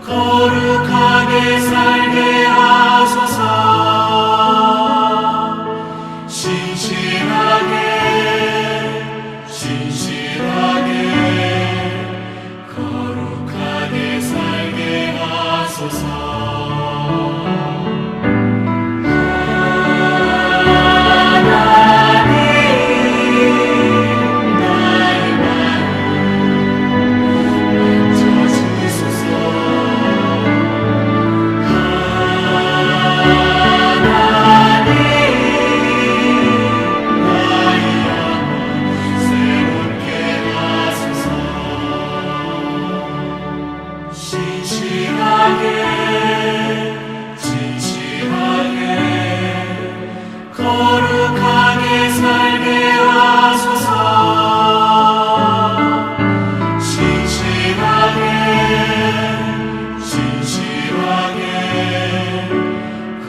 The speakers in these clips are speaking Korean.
거룩하게 살게 하소서. 진실하게 거룩하게 살게 하소서. 거룩하게 살게 하소서. 진실하게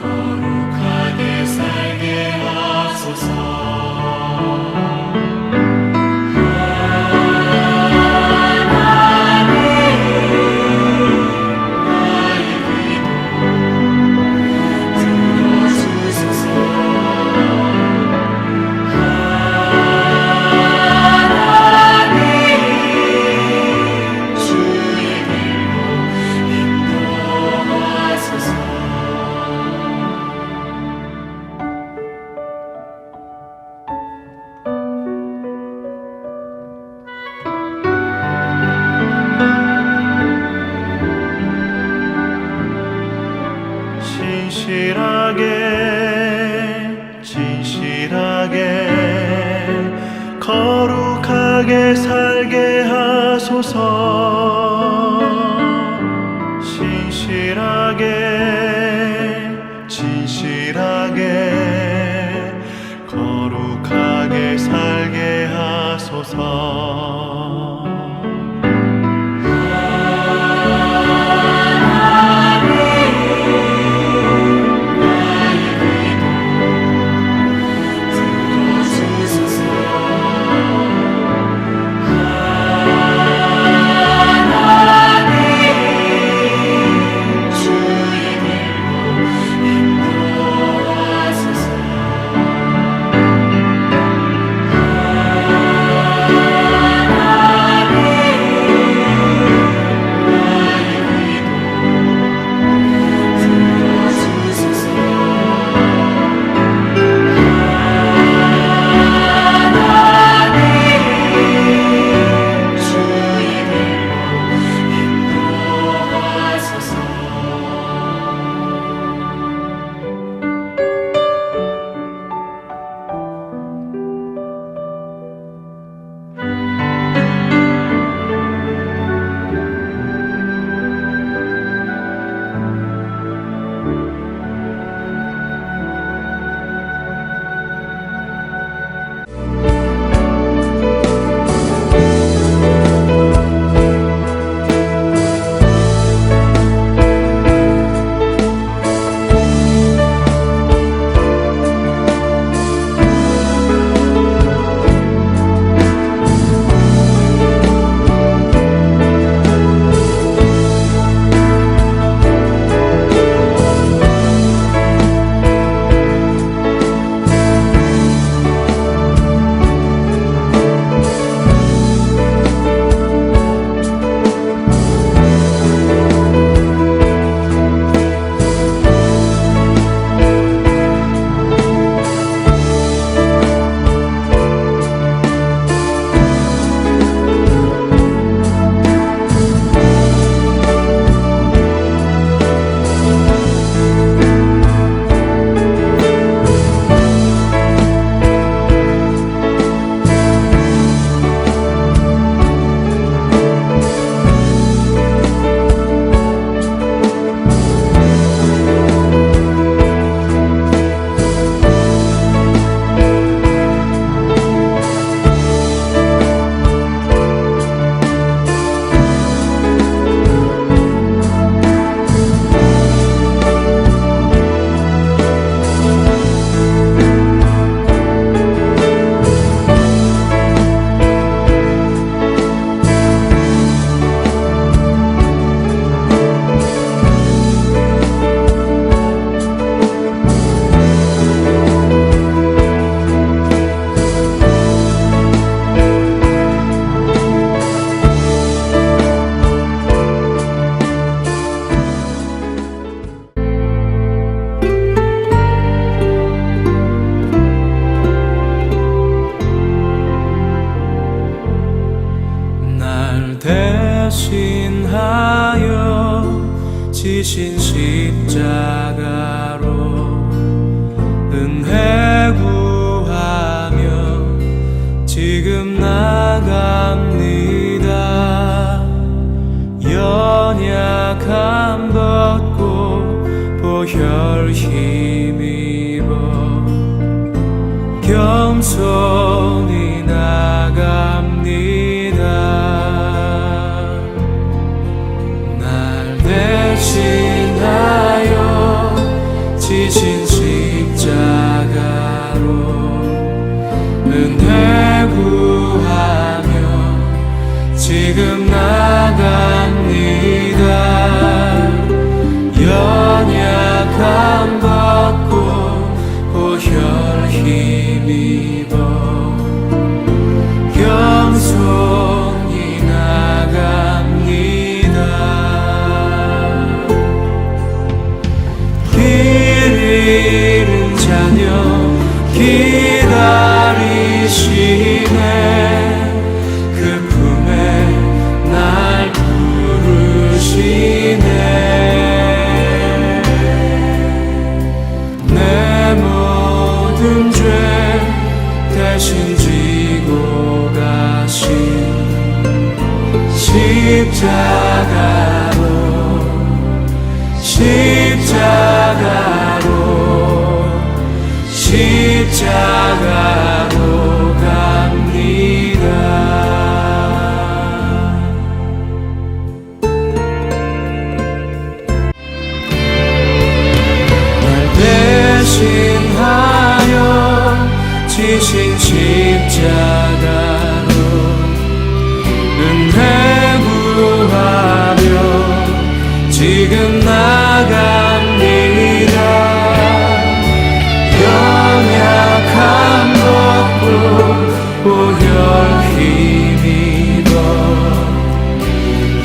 거룩하게 살게 하소서. 진실하게 거룩하게 살게 하소서. 진실하게 거룩하게 살게 하소서. 모든 죄 대신 지고 가신 십자가로 갑니다. 날 대신하여 지신 십자가로 은혜 구하며 지금 나갑니다. 연약함 벗고 오혈 힘입어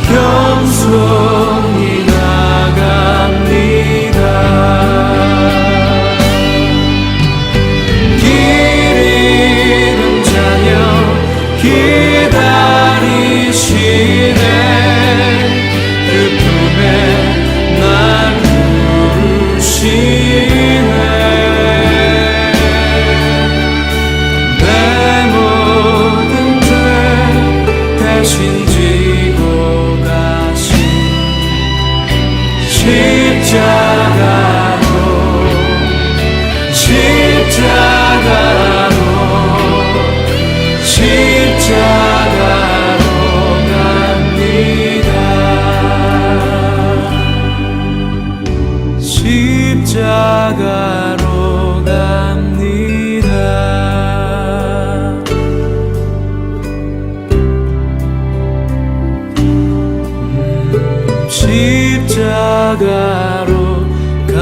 겸손히 나갑니다. 길 잃은 자녀 기다리시네. 그 품에 날 부르시네. 내 모든 죄 대신 지고 가신 십자가로 갑니다. 십자가로 갑니다. 십자가로 갑니다.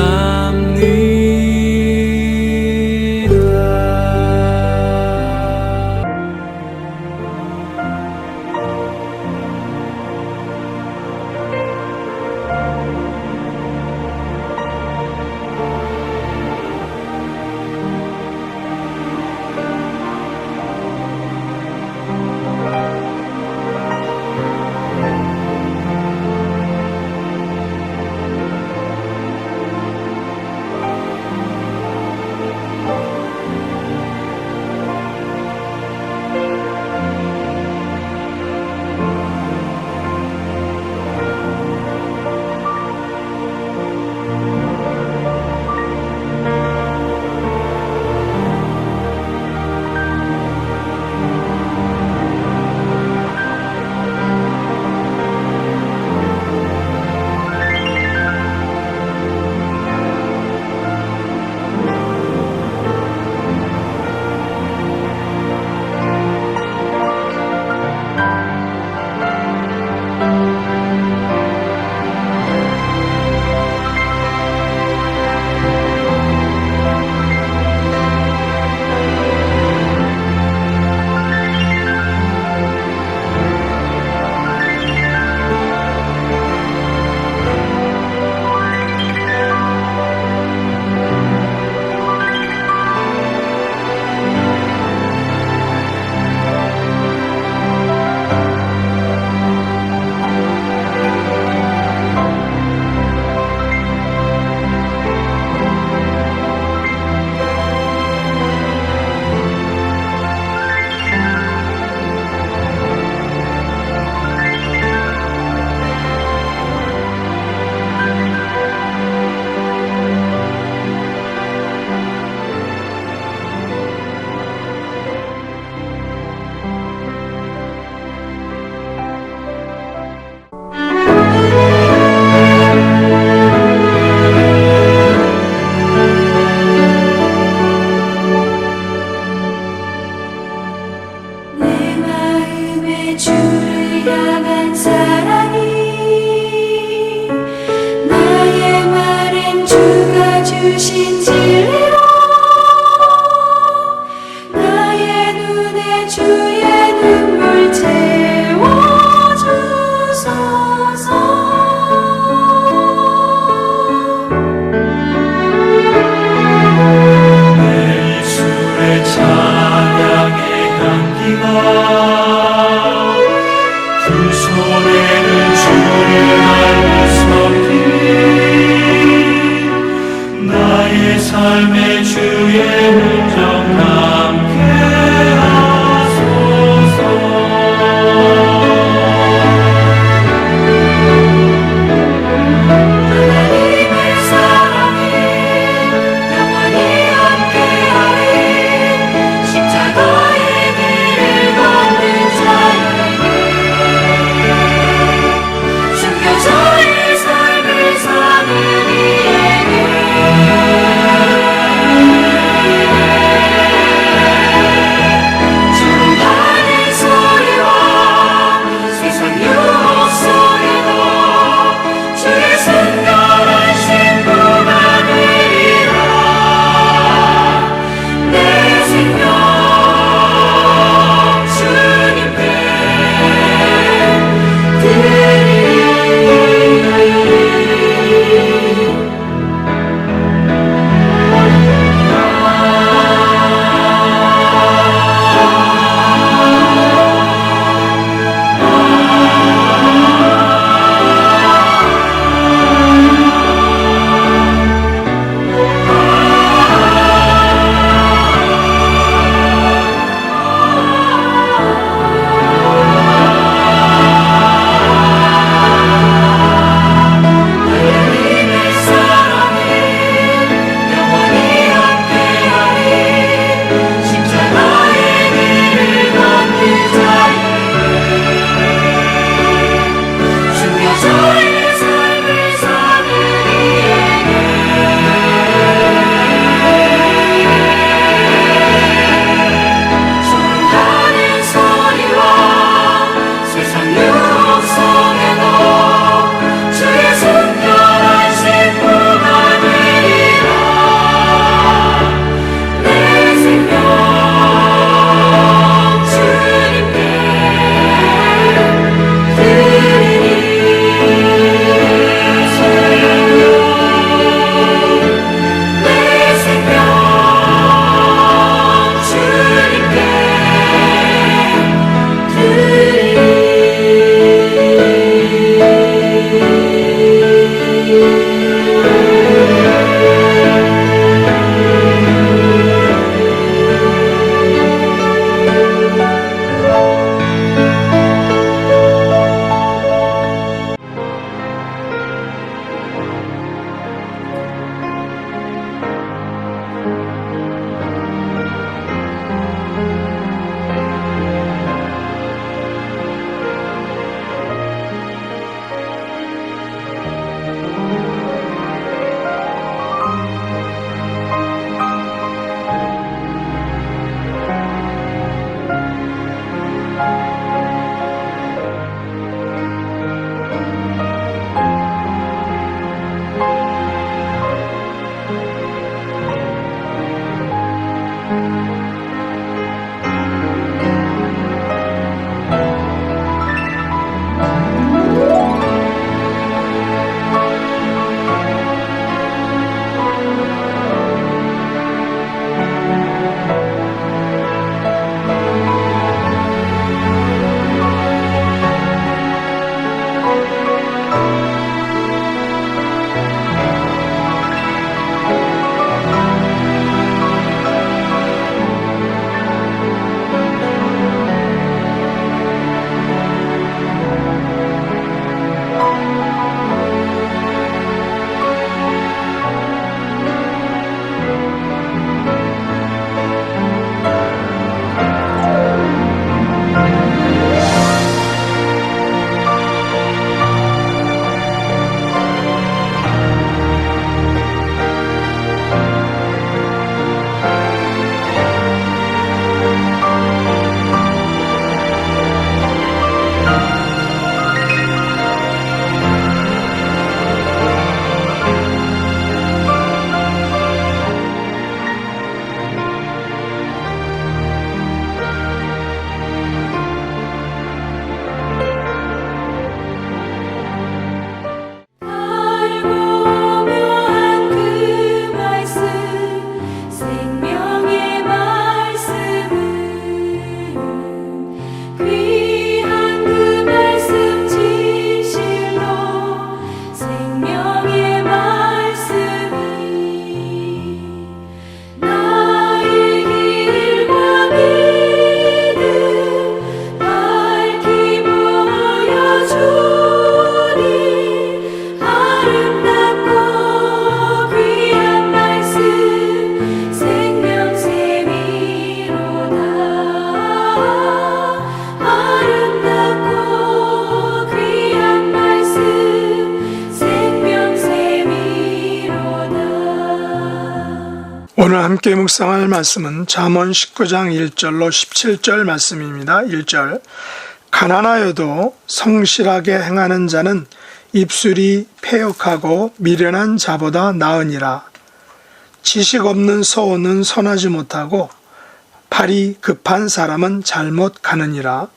삶의 주의 영영 함께 하나님의 사랑이 영원히 함께하리. 십자가의 길을 걷는 자에게, 숨겨져의 삶을 사는 이에게 함께 묵상할 말씀은 잠언 19장 1절로 17절 말씀입니다. 1절 가난하여도 성실하게 행하는 자는 입술이 패역하고 미련한 자보다 나으니라. 지식 없는 서원은 선하지 못하고 발이 급한 사람은 잘못 가느니라.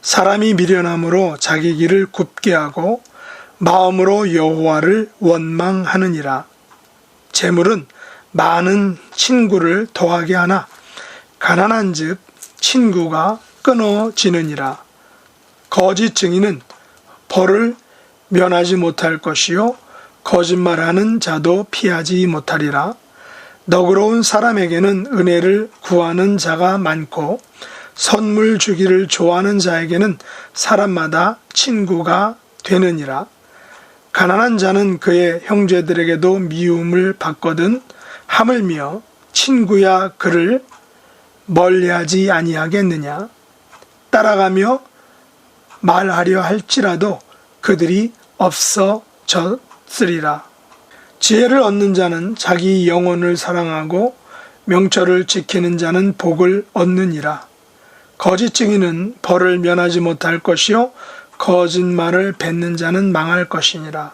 사람이 미련함으로 자기 길을 굽게 하고 마음으로 여호와를 원망하느니라. 재물은 많은 친구를 더하게 하나 가난한즉 친구가 끊어지느니라. 거짓 증인은 벌을 면하지 못할 것이요 거짓말하는 자도 피하지 못하리라. 너그러운 사람에게는 은혜를 구하는 자가 많고 선물 주기를 좋아하는 자에게는 사람마다 친구가 되느니라. 가난한 자는 그의 형제들에게도 미움을 받거든 하물며 친구야 그를 멀리하지 아니하겠느냐. 따라가며 말하려 할지라도 그들이 없어졌으리라. 지혜를 얻는 자는 자기 영혼을 사랑하고 명철을 지키는 자는 복을 얻느니라. 거짓 증인은 벌을 면하지 못할 것이요 거짓말을 뱉는 자는 망할 것이니라.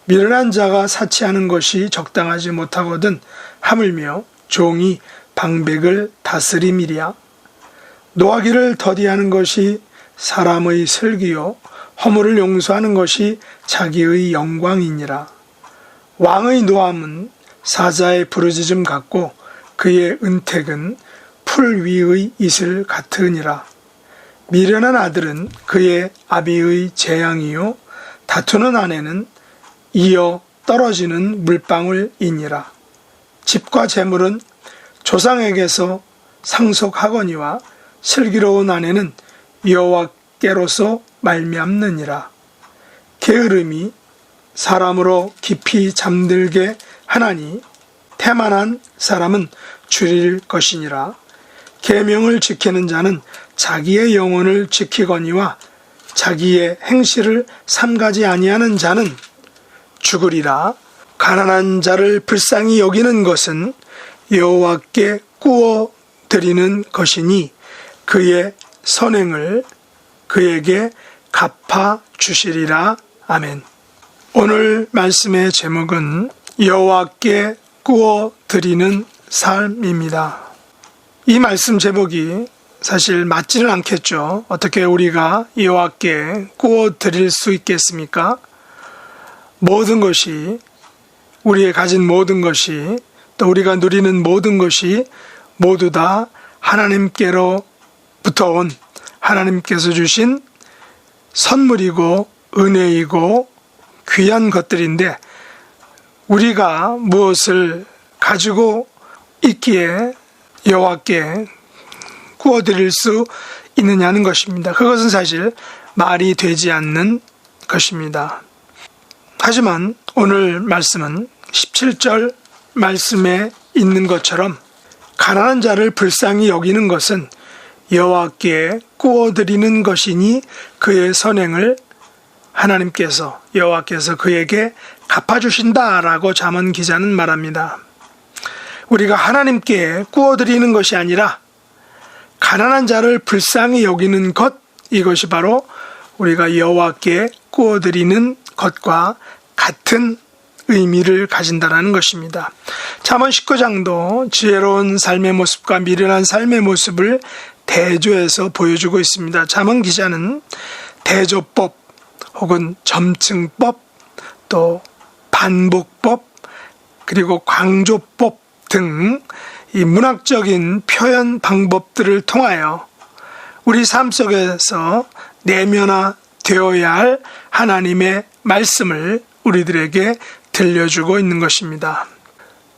미련한 자가 사치하는 것이 적당하지 못하거든 하물며 종이 방백을 다스림이랴. 노하기를 더디하는 것이 사람의 슬기요 허물을 용서하는 것이 자기의 영광이니라. 왕의 노함은 사자의 부르짖음 같고 그의 은택은 풀 위의 이슬 같으니라. 미련한 아들은 그의 아비의 재앙이요 다투는 아내는 이어 떨어지는 물방울이니라. 집과 재물은 조상에게서 상속하거니와 슬기로운 아내는 여호와께로서 말미암느니라. 게으름이 사람으로 깊이 잠들게 하나니 태만한 사람은 줄일 것이니라. 계명을 지키는 자는 자기의 영혼을 지키거니와 자기의 행실을 삼가지 아니하는 자는 죽으리라. 가난한 자를 불쌍히 여기는 것은 여호와께 꾸어 드리는 것이니 그의 선행을 그에게 갚아 주시리라. 아멘. 오늘 말씀의 제목은 여호와께 꾸어 드리는 삶입니다. 이 말씀 제목이 사실 맞지는 않겠죠. 어떻게 우리가 여호와께 꾸어 드릴 수 있겠습니까? 모든 것이, 우리의 가진 모든 것이, 또 우리가 누리는 모든 것이 모두 다 하나님께로부터 온, 하나님께서 주신 선물이고 은혜이고 귀한 것들인데 우리가 무엇을 가지고 있기에 여호와께 구워드릴 수 있느냐는 것입니다. 그것은 사실 말이 되지 않는 것입니다. 하지만 오늘 말씀은 17절 말씀에 있는 것처럼 가난한 자를 불쌍히 여기는 것은 여호와께 구워드리는 것이니 그의 선행을 하나님께서, 여호와께서 그에게 갚아주신다라고 잠언 기자는 말합니다. 우리가 하나님께 구워드리는 것이 아니라 가난한 자를 불쌍히 여기는 것, 이것이 바로 우리가 여호와께 구워드리는 것과 같은 의미를 가진다라는 것입니다. 잠언 19장도 지혜로운 삶의 모습과 미련한 삶의 모습을 대조해서 보여주고 있습니다. 잠언 기자는 대조법 혹은 점층법, 또 반복법, 그리고 광조법 등 이 문학적인 표현 방법들을 통하여 우리 삶 속에서 내면화되어야 할 하나님의 말씀을 우리들에게 들려주고 있는 것입니다.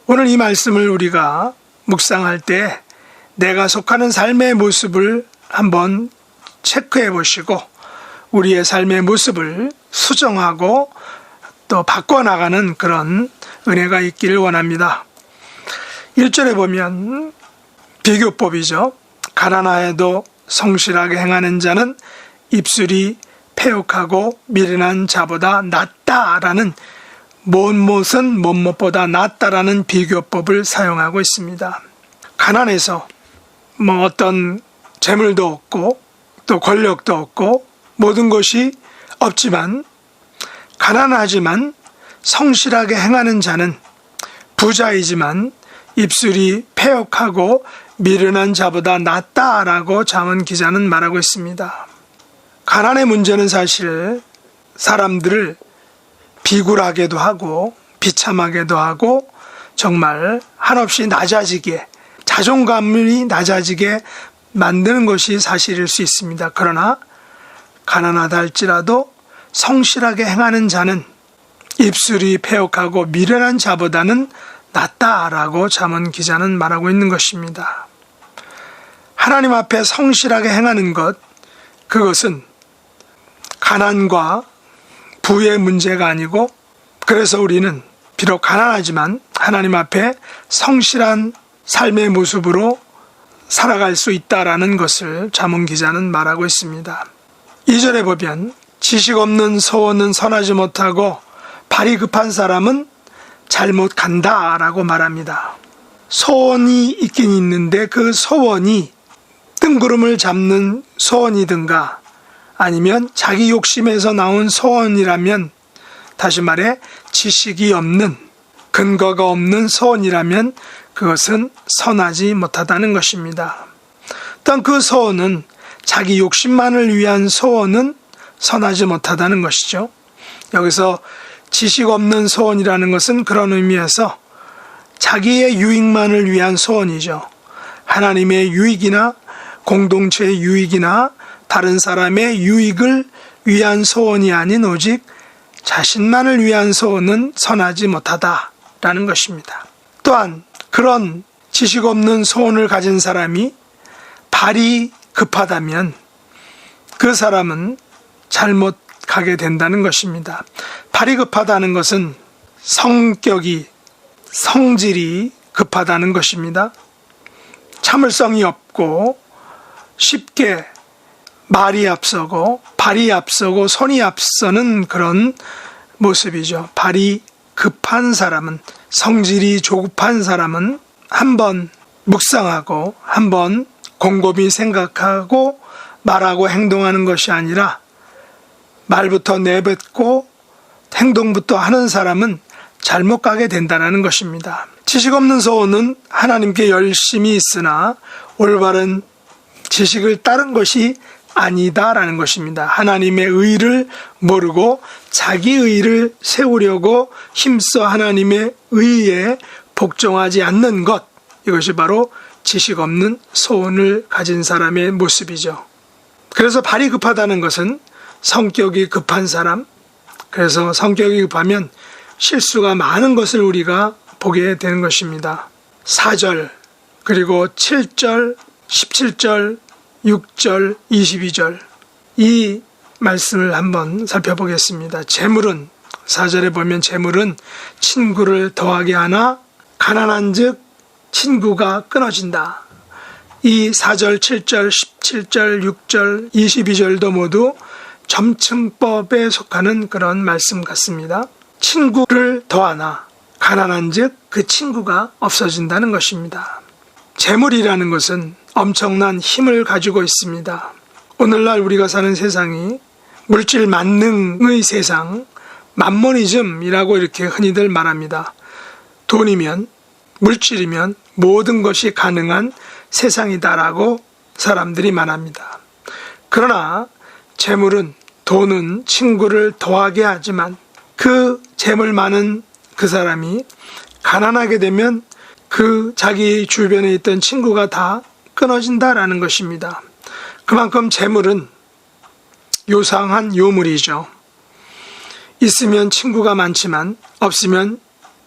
오늘 이 말씀을 우리가 묵상할 때 내가 속하는 삶의 모습을 한번 체크해 보시고 우리의 삶의 모습을 수정하고 또 바꿔나가는 그런 은혜가 있기를 원합니다. 1절에 보면 비교법이죠. 가난하여도 성실하게 행하는 자는 입술이 패역하고 미련한 자보다 낫다라는 못못은 못못보다 낫다라는 비교법을 사용하고 있습니다. 가난해서 어떤 재물도 없고 또 권력도 없고 모든 것이 없지만 가난하지만 성실하게 행하는 자는 부자이지만 입술이 패역하고 미련한 자보다 낫다라고 잠언 기자는 말하고 있습니다. 가난의 문제는 사실 사람들을 비굴하게도 하고 비참하게도 하고 정말 한없이 낮아지게, 자존감이 낮아지게 만드는 것이 사실일 수 있습니다. 그러나 가난하다 할지라도 성실하게 행하는 자는 입술이 패역하고 미련한 자보다는 낫다라고 잠언 기자는 말하고 있는 것입니다. 하나님 앞에 성실하게 행하는 것, 그것은 가난과 부의 문제가 아니고, 그래서 우리는 비록 가난하지만 하나님 앞에 성실한 삶의 모습으로 살아갈 수 있다라는 것을 잠언 기자는 말하고 있습니다. 2절에 보면 지식 없는 소원은 선하지 못하고 발이 급한 사람은 잘못 간다라고 말합니다. 소원이 있긴 있는데 그 소원이 뜬구름을 잡는 소원이든가 아니면 자기 욕심에서 나온 소원이라면, 다시 말해 지식이 없는, 근거가 없는 소원이라면 그것은 선하지 못하다는 것입니다. 또한 그 소원은, 자기 욕심만을 위한 소원은 선하지 못하다는 것이죠. 여기서 지식 없는 소원이라는 것은 그런 의미에서 자기의 유익만을 위한 소원이죠. 하나님의 유익이나 공동체의 유익이나 다른 사람의 유익을 위한 소원이 아닌 오직 자신만을 위한 소원은 선하지 못하다라는 것입니다. 또한 그런 지식 없는 소원을 가진 사람이 발이 급하다면 그 사람은 잘못 가게 된다는 것입니다. 발이 급하다는 것은 성질이 급하다는 것입니다. 참을성이 없고 쉽게 말이 앞서고 발이 앞서고 손이 앞서는 그런 모습이죠. 발이 급한 사람은, 성질이 조급한 사람은 한번 묵상하고 한번 곰곰이 생각하고 말하고 행동하는 것이 아니라 말부터 내뱉고 행동부터 하는 사람은 잘못 가게 된다는 것입니다. 지식 없는 소원은 하나님께 열심히 있으나 올바른 지식을 따른 것이 아니다라는 것입니다. 하나님의 의를 모르고 자기 의를 세우려고 힘써 하나님의 의에 복종하지 않는 것, 이것이 바로 지식 없는 소원을 가진 사람의 모습이죠. 그래서 발이 급하다는 것은 성격이 급한 사람, 그래서 성격이 급하면 실수가 많은 것을 우리가 보게 되는 것입니다. 4절, 그리고 7절, 17절, 6절, 22절 이 말씀을 한번 살펴보겠습니다. 재물은, 4절에 보면 재물은 친구를 더하게 하나 가난한 즉 친구가 끊어진다. 이 4절, 7절, 17절, 6절, 22절도 모두 점층법에 속하는 그런 말씀 같습니다. 친구를 더하나 가난한 즉 그 친구가 없어진다는 것입니다. 재물이라는 것은 엄청난 힘을 가지고 있습니다. 오늘날 우리가 사는 세상이 물질 만능의 세상, 맘모니즘이라고 이렇게 흔히들 말합니다. 돈이면, 물질이면 모든 것이 가능한 세상이다라고 사람들이 말합니다. 그러나 재물은, 돈은 친구를 더하게 하지만 그 재물 많은 그 사람이 가난하게 되면 그 자기 주변에 있던 친구가 다 끊어진다라는 것입니다. 그만큼 재물은 요상한 요물이죠. 있으면 친구가 많지만 없으면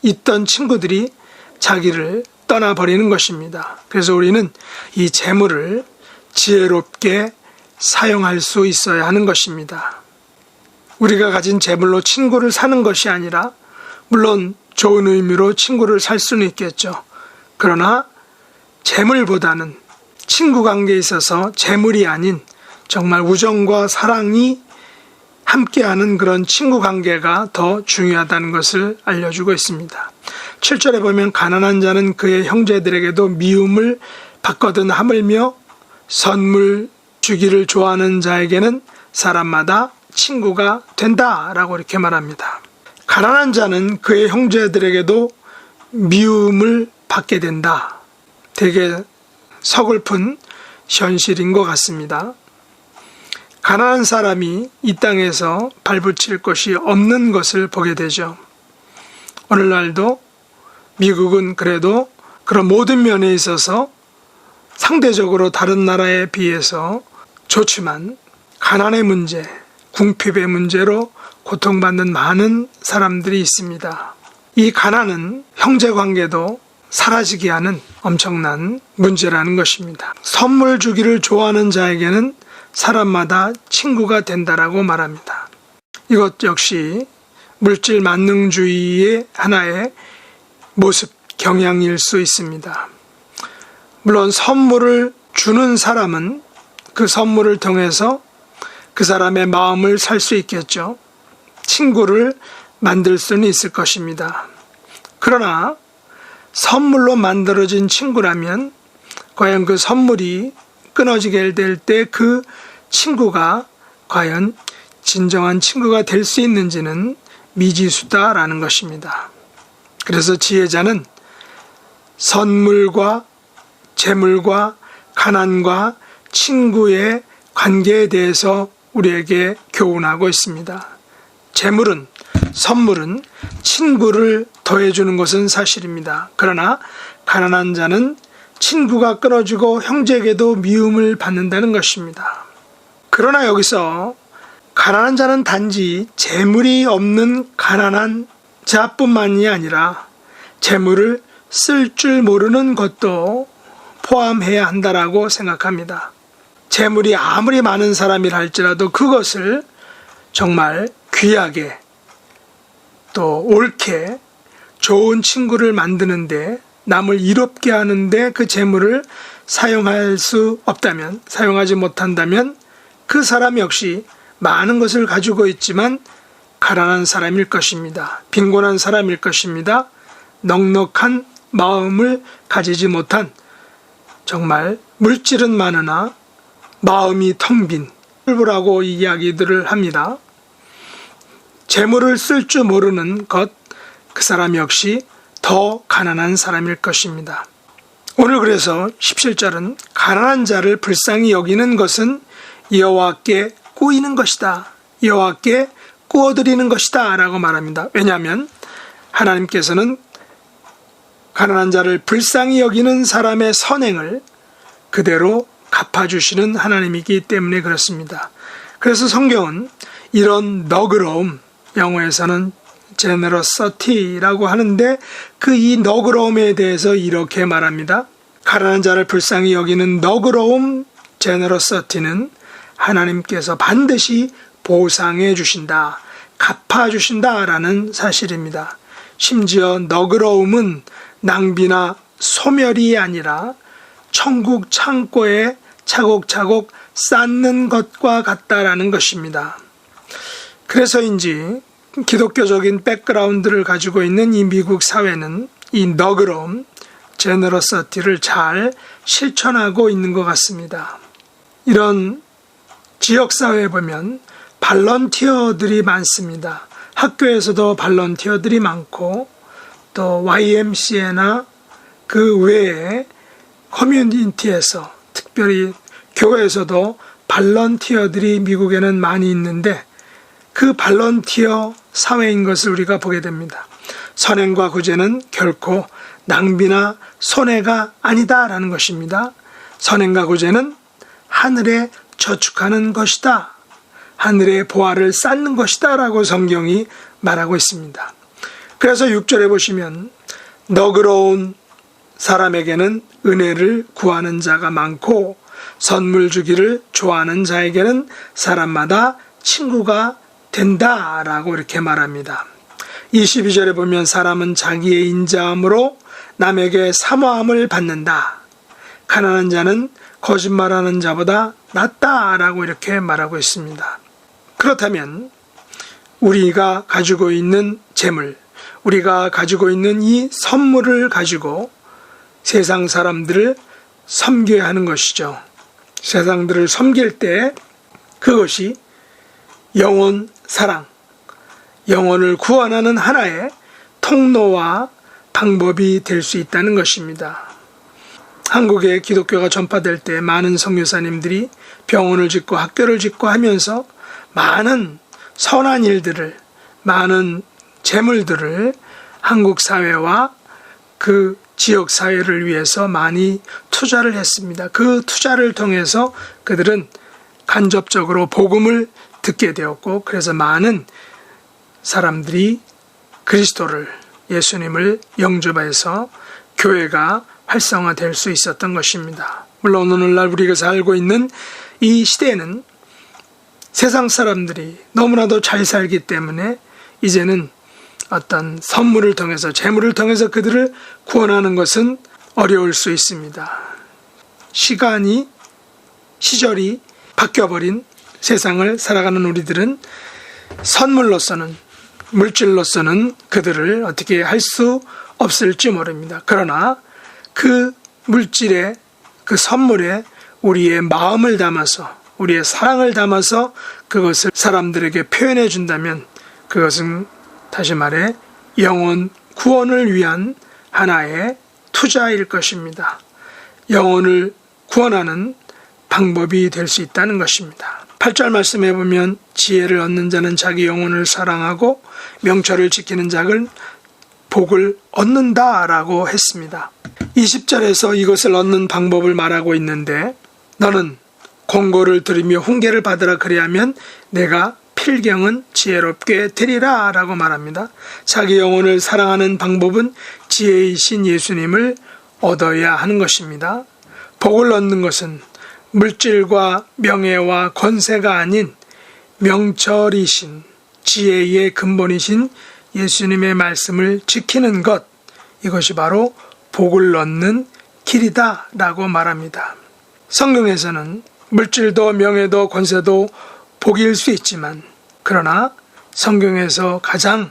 있던 친구들이 자기를 떠나버리는 것입니다. 그래서 우리는 이 재물을 지혜롭게 사용할 수 있어야 하는 것입니다. 우리가 가진 재물로 친구를 사는 것이 아니라, 물론 좋은 의미로 친구를 살 수는 있겠죠. 그러나 재물보다는 친구 관계에 있어서 재물이 아닌 정말 우정과 사랑이 함께하는 그런 친구 관계가 더 중요하다는 것을 알려주고 있습니다. 7절에 보면 가난한 자는 그의 형제들에게도 미움을 받거든 하물며 선물 주기를 좋아하는 자에게는 사람마다 친구가 된다라고 이렇게 말합니다. 가난한 자는 그의 형제들에게도 미움을 받게 된다. 되게 서글픈 현실인 것 같습니다. 가난한 사람이 이 땅에서 발붙일 것이 없는 것을 보게 되죠. 오늘날도 미국은 그래도 그런 모든 면에 있어서 상대적으로 다른 나라에 비해서 좋지만 가난의 문제, 궁핍의 문제로 고통받는 많은 사람들이 있습니다. 이 가난은 형제관계도 사라지게 하는 엄청난 문제라는 것입니다. 선물 주기를 좋아하는 자에게는 사람마다 친구가 된다라고 말합니다. 이것 역시 물질 만능주의의 하나의 모습, 경향일 수 있습니다. 물론 선물을 주는 사람은 그 선물을 통해서 그 사람의 마음을 살 수 있겠죠. 친구를 만들 수는 있을 것입니다. 그러나 선물로 만들어진 친구라면 과연 그 선물이 끊어지게 될 때 그 친구가 과연 진정한 친구가 될 수 있는지는 미지수다라는 것입니다. 그래서 지혜자는 선물과 재물과 가난과 친구의 관계에 대해서 우리에게 교훈하고 있습니다. 재물은, 선물은 친구를 더해주는 것은 사실입니다. 그러나 가난한 자는 친구가 끊어지고 형제에게도 미움을 받는다는 것입니다. 그러나 여기서 가난한 자는 단지 재물이 없는 가난한 자뿐만이 아니라 재물을 쓸 줄 모르는 것도 포함해야 한다라고 생각합니다. 재물이 아무리 많은 사람이라 할지라도 그것을 정말 귀하게 또 옳게 좋은 친구를 만드는데 남을 이롭게 하는데 그 재물을 사용할 수 없다면, 사용하지 못한다면 그 사람 역시 많은 것을 가지고 있지만 가난한 사람일 것입니다. 빈곤한 사람일 것입니다. 넉넉한 마음을 가지지 못한, 정말 물질은 많으나 마음이 텅 빈 불부라고 이야기들을 합니다. 재물을 쓸 줄 모르는 것, 그 사람 역시 더 가난한 사람일 것입니다. 오늘 그래서 17절은 가난한 자를 불쌍히 여기는 것은 여호와께 꾸이는 것이다. 여호와께 꾸어드리는 것이다 라고 말합니다. 왜냐하면 하나님께서는 가난한 자를 불쌍히 여기는 사람의 선행을 그대로 갚아주시는 하나님이기 때문에 그렇습니다. 그래서 성경은 이런 너그러움, 영어에서는 generosity라고 하는데 그 이 너그러움에 대해서 이렇게 말합니다. 가난한 자를 불쌍히 여기는 너그러움, generosity는 하나님께서 반드시 보상해 주신다, 갚아 주신다라는 사실입니다. 심지어 너그러움은 낭비나 소멸이 아니라 천국 창고에 차곡차곡 쌓는 것과 같다라는 것입니다. 그래서인지 기독교적인 백그라운드를 가지고 있는 이 미국 사회는 이 너그러움, 제너러서티를 잘 실천하고 있는 것 같습니다. 이런 지역사회에 보면 발런티어들이 많습니다. 학교에서도 발런티어들이 많고 또 YMCA나 그 외에 커뮤니티에서, 특별히 교회에서도 발런티어들이 미국에는 많이 있는데 그 발런티어 사회인 것을 우리가 보게 됩니다. 선행과 구제는 결코 낭비나 손해가 아니다라는 것입니다. 선행과 구제는 하늘에 저축하는 것이다, 하늘의 보화를 쌓는 것이다 라고 성경이 말하고 있습니다. 그래서 6절에 보시면 너그러운 사람에게는 은혜를 구하는 자가 많고 선물 주기를 좋아하는 자에게는 사람마다 친구가 된다라고 이렇게 말합니다. 22절에 보면 사람은 자기의 인자함으로 남에게 사모함을 받는다. 가난한 자는 거짓말하는 자보다 낫다라고 이렇게 말하고 있습니다. 그렇다면 우리가 가지고 있는 재물, 우리가 가지고 있는 이 선물을 가지고 세상 사람들을 섬겨야 하는 것이죠. 세상들을 섬길 때 그것이 영혼 사랑, 영혼을 구원하는 하나의 통로와 방법이 될 수 있다는 것입니다. 한국에 기독교가 전파될 때 많은 선교사님들이 병원을 짓고 학교를 짓고 하면서 많은 선한 일들을, 많은 재물들을 한국 사회와 그 지역 사회를 위해서 많이 투자를 했습니다. 그 투자를 통해서 그들은 간접적으로 복음을 듣게 되었고, 그래서 많은 사람들이 그리스도를, 예수님을 영접해서 교회가 활성화될 수 있었던 것입니다. 물론 오늘날 우리가 살고 있는 이 시대에는 세상 사람들이 너무나도 잘 살기 때문에 이제는 어떤 선물을 통해서, 재물을 통해서 그들을 구원하는 것은 어려울 수 있습니다. 시절이 바뀌어버린 세상을 살아가는 우리들은 선물로서는, 물질로서는 그들을 어떻게 할 수 없을지 모릅니다. 그러나 그 물질에, 그 선물에 우리의 마음을 담아서, 우리의 사랑을 담아서 그것을 사람들에게 표현해 준다면 그것은 다시 말해 영혼 구원을 위한 하나의 투자일 것입니다. 영혼을 구원하는 방법이 될 수 있다는 것입니다. 8절 말씀해 보면 지혜를 얻는 자는 자기 영혼을 사랑하고 명철을 지키는 자는 복을 얻는다라고 했습니다. 20절에서 이것을 얻는 방법을 말하고 있는데, 너는 공고를 들으며 훈계를 받으라, 그리하면 내가 필경은 지혜롭게 되리라 라고 말합니다. 자기 영혼을 사랑하는 방법은 지혜이신 예수님을 얻어야 하는 것입니다. 복을 얻는 것은 물질과 명예와 권세가 아닌 명철이신, 지혜의 근본이신 예수님의 말씀을 지키는 것, 이것이 바로 복을 얻는 길이다 라고 말합니다. 성경에서는 물질도 명예도 권세도 복일 수 있지만, 그러나 성경에서 가장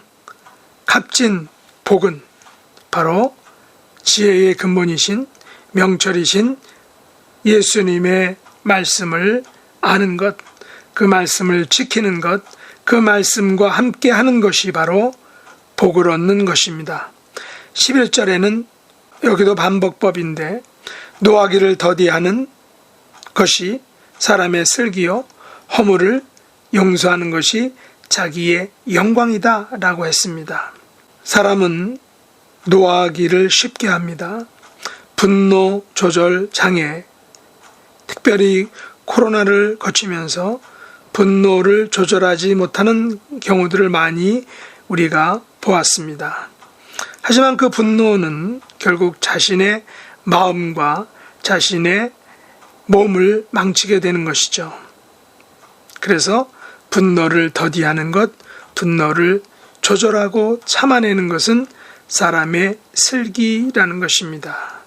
값진 복은 바로 지혜의 근본이신, 명철이신 예수님의 말씀을 아는 것, 그 말씀을 지키는 것, 그 말씀과 함께 하는 것이 바로 복을 얻는 것입니다. 11절에는 여기도 반복법인데, 노하기를 더디하는 것이 사람의 슬기요 허물을 용서하는 것이 자기의 영광이다 라고 했습니다. 사람은 노하기를 쉽게 합니다. 분노 조절 장애, 특별히 코로나를 거치면서 분노를 조절하지 못하는 경우들을 많이 우리가 보았습니다. 하지만 그 분노는 결국 자신의 마음과 자신의 몸을 망치게 되는 것이죠. 그래서 분노를 더디하는 것, 분노를 조절하고 참아내는 것은 사람의 슬기라는 것입니다.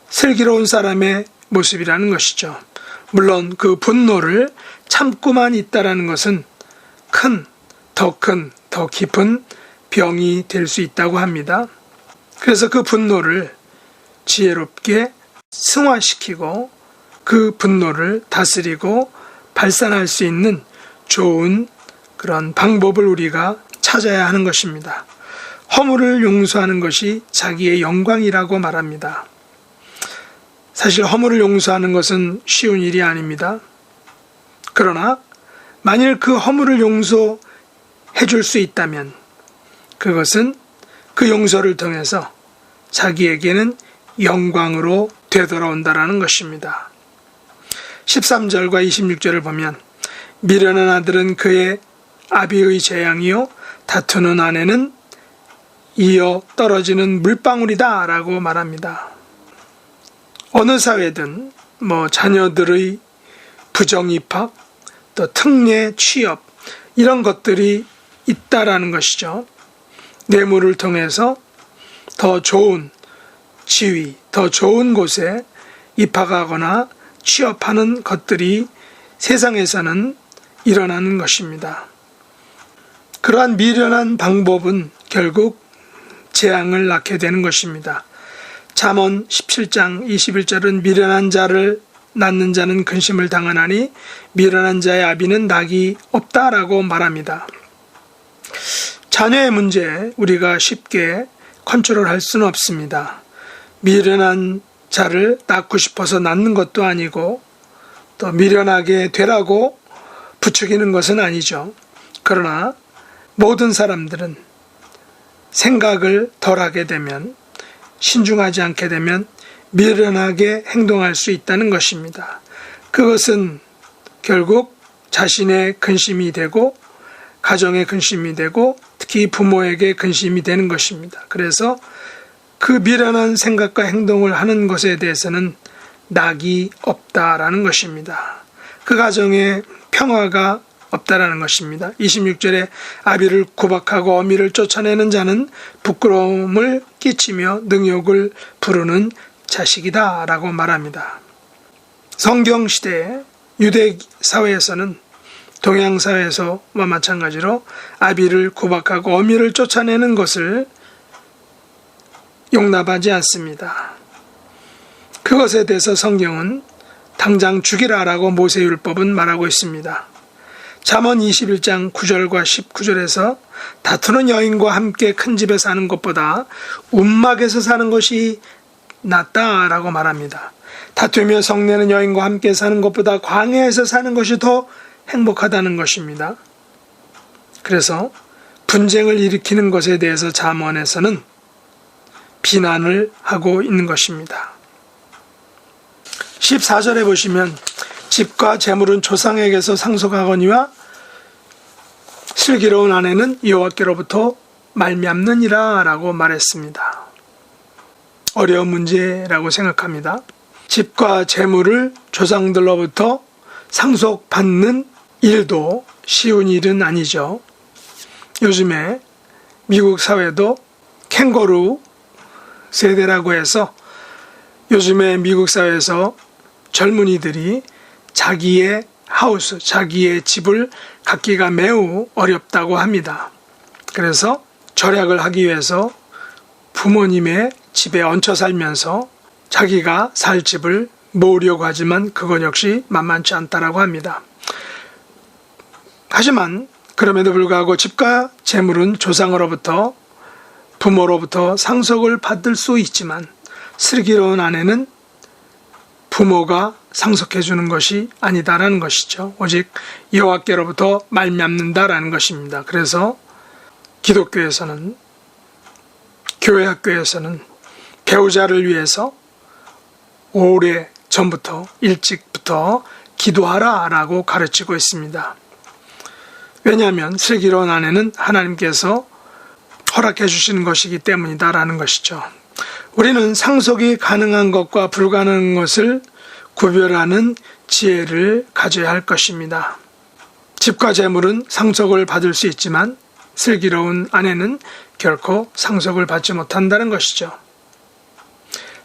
슬기로운 사람의 모습이라는 것이죠. 물론 그 분노를 참고만 있다라는 것은 더 깊은 병이 될 수 있다고 합니다. 그래서 그 분노를 지혜롭게 승화시키고 그 분노를 다스리고 발산할 수 있는 좋은 그런 방법을 우리가 찾아야 하는 것입니다. 허물을 용서하는 것이 자기의 영광이라고 말합니다. 사실 허물을 용서하는 것은 쉬운 일이 아닙니다. 그러나 만일 그 허물을 용서해 줄 수 있다면 그것은 그 용서를 통해서 자기에게는 영광으로 되돌아온다라는 것입니다. 13절과 26절을 보면 미련한 아들은 그의 아비의 재앙이요 다투는 아내는 이어 떨어지는 물방울이다 라고 말합니다. 어느 사회든 자녀들의 부정입학, 또 특례 취업 이런 것들이 있다라는 것이죠. 뇌물을 통해서 더 좋은 지위, 더 좋은 곳에 입학하거나 취업하는 것들이 세상에서는 일어나는 것입니다. 그러한 미련한 방법은 결국 재앙을 낳게 되는 것입니다. 잠언 17장 21절은 미련한 자를 낳는 자는 근심을 당하나니 미련한 자의 아비는 낙이 없다라고 말합니다. 자녀의 문제 우리가 쉽게 컨트롤할 수는 없습니다. 미련한 자를 낳고 싶어서 낳는 것도 아니고 또 미련하게 되라고 부추기는 것은 아니죠. 그러나 모든 사람들은 생각을 덜하게 되면, 신중하지 않게 되면 미련하게 행동할 수 있다는 것입니다. 그것은 결국 자신의 근심이 되고 가정의 근심이 되고 특히 부모에게 근심이 되는 것입니다. 그래서 그 미련한 생각과 행동을 하는 것에 대해서는 낙이 없다라는 것입니다. 그 가정에 평화가 없다라는 것입니다. 26절에 아비를 구박하고 어미를 쫓아내는 자는 부끄러움을 끼치며 능욕을 부르는 자식이다 라고 말합니다. 성경시대에 유대 사회에서는 동양 사회에서와 마찬가지로 아비를 구박하고 어미를 쫓아내는 것을 용납하지 않습니다. 그것에 대해서 성경은 당장 죽이라라고 모세율법은 말하고 있습니다. 잠언 21장 9절과 19절에서 다투는 여인과 함께 큰 집에 사는 것보다 움막에서 사는 것이 낫다라고 말합니다. 다투며 성내는 여인과 함께 사는 것보다 광야에서 사는 것이 더 행복하다는 것입니다. 그래서 분쟁을 일으키는 것에 대해서 잠언에서는 비난을 하고 있는 것입니다. 14절에 보시면 집과 재물은 조상에게서 상속하거니와 슬기로운 아내는 여호와께로부터 말미암느니라 라고 말했습니다. 어려운 문제라고 생각합니다. 집과 재물을 조상들로부터 상속받는 일도 쉬운 일은 아니죠. 요즘에 미국 사회도 캥거루 세대라고 해서 요즘에 미국 사회에서 젊은이들이 자기의 하우스, 자기의 집을 갖기가 매우 어렵다고 합니다. 그래서 절약을 하기 위해서 부모님의 집에 얹혀 살면서 자기가 살 집을 모으려고 하지만 그건 역시 만만치 않다라고 합니다. 하지만 그럼에도 불구하고 집과 재물은 조상으로부터 부모로부터 상속을 받을 수 있지만 슬기로운 아내는 부모가 상속해 주는 것이 아니다라는 것이죠. 오직 여호와께로부터 말미암는다라는 것입니다. 그래서 기독교에서는, 교회 학교에서는 배우자를 위해서 오래 전부터 일찍부터 기도하라라고 가르치고 있습니다. 왜냐하면 슬기로운 아내는 하나님께서 허락해 주시는 것이기 때문이다라는 것이죠. 우리는 상속이 가능한 것과 불가능한 것을 구별하는 지혜를 가져야 할 것입니다. 집과 재물은 상속을 받을 수 있지만 슬기로운 아내는 결코 상속을 받지 못한다는 것이죠.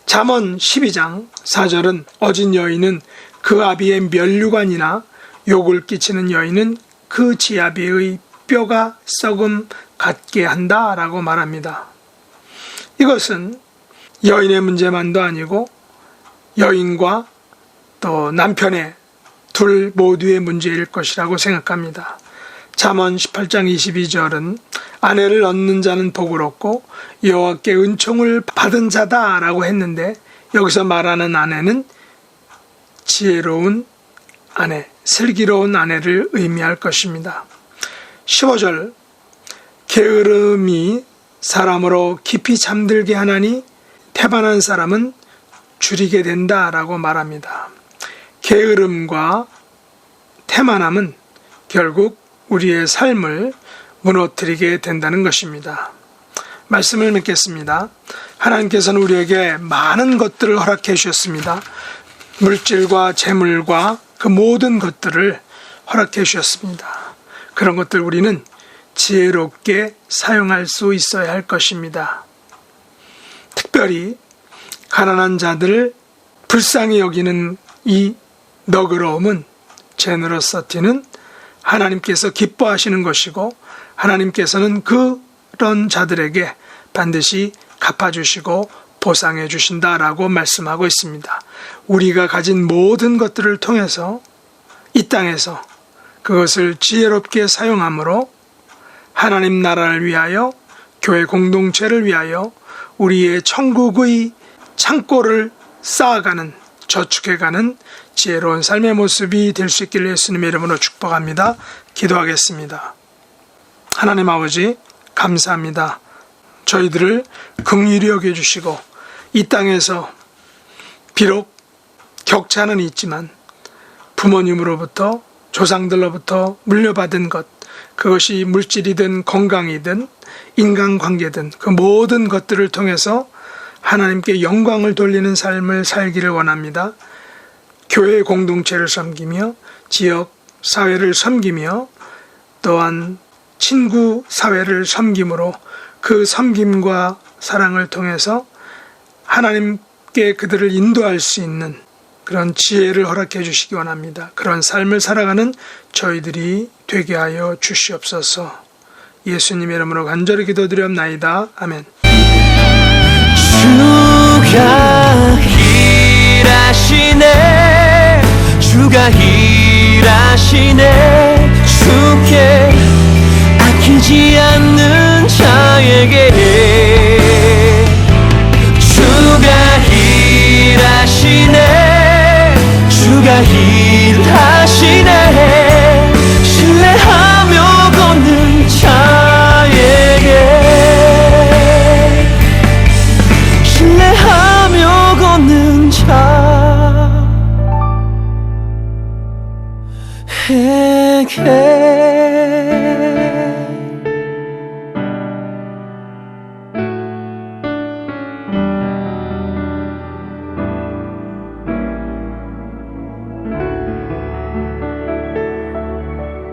잠언 12장 4절은 어진 여인은 그 아비의 면류관이나 욕을 끼치는 여인은 그 지아비의 뼈가 썩음 같게 한다라고 말합니다. 이것은 여인의 문제만도 아니고 여인과 또 남편의 둘 모두의 문제일 것이라고 생각합니다. 잠언 18장 22절은 아내를 얻는 자는 복을 얻고 여호와께 은총을 받은 자다라고 했는데 여기서 말하는 아내는 지혜로운 아내, 슬기로운 아내를 의미할 것입니다. 15절 게으름이 사람으로 깊이 잠들게 하나니 태반한 사람은 줄이게 된다라고 말합니다. 게으름과 태만함은 결국 우리의 삶을 무너뜨리게 된다는 것입니다. 말씀을 맺겠습니다. 하나님께서는 우리에게 많은 것들을 허락해 주셨습니다. 물질과 재물과 그 모든 것들을 허락해 주셨습니다. 그런 것들 우리는 지혜롭게 사용할 수 있어야 할 것입니다. 특별히 가난한 자들을 불쌍히 여기는 이 너그러움은 제너러서티는 하나님께서 기뻐하시는 것이고 하나님께서는 그런 자들에게 반드시 갚아주시고 보상해 주신다라고 말씀하고 있습니다. 우리가 가진 모든 것들을 통해서 이 땅에서 그것을 지혜롭게 사용함으로 하나님 나라를 위하여, 교회 공동체를 위하여 우리의 천국의 창고를 쌓아가는, 저축해가는 지혜로운 삶의 모습이 될 수 있기를 예수님의 이름으로 축복합니다. 기도하겠습니다. 하나님 아버지, 감사합니다. 저희들을 긍휼히 여겨주시고 이 땅에서 비록 격차는 있지만 부모님으로부터, 조상들로부터 물려받은 것, 그것이 물질이든 건강이든 인간관계든 그 모든 것들을 통해서 하나님께 영광을 돌리는 삶을 살기를 원합니다. 교회 공동체를 섬기며 지역 사회를 섬기며 또한 친구 사회를 섬김으로 그 섬김과 사랑을 통해서 하나님께 그들을 인도할 수 있는 그런 지혜를 허락해 주시기 원합니다. 그런 삶을 살아가는 저희들이 되게 하여 주시옵소서. 예수님의 이름으로 간절히 기도드리옵나이다. 아멘. 주가 일하시네, 주가 일하시네. 주께 아끼지 않는 자에게 주가 일하시네, 주가 일하시네. 신뢰하며 걷는 자에게, 신뢰하며 걷는 자에게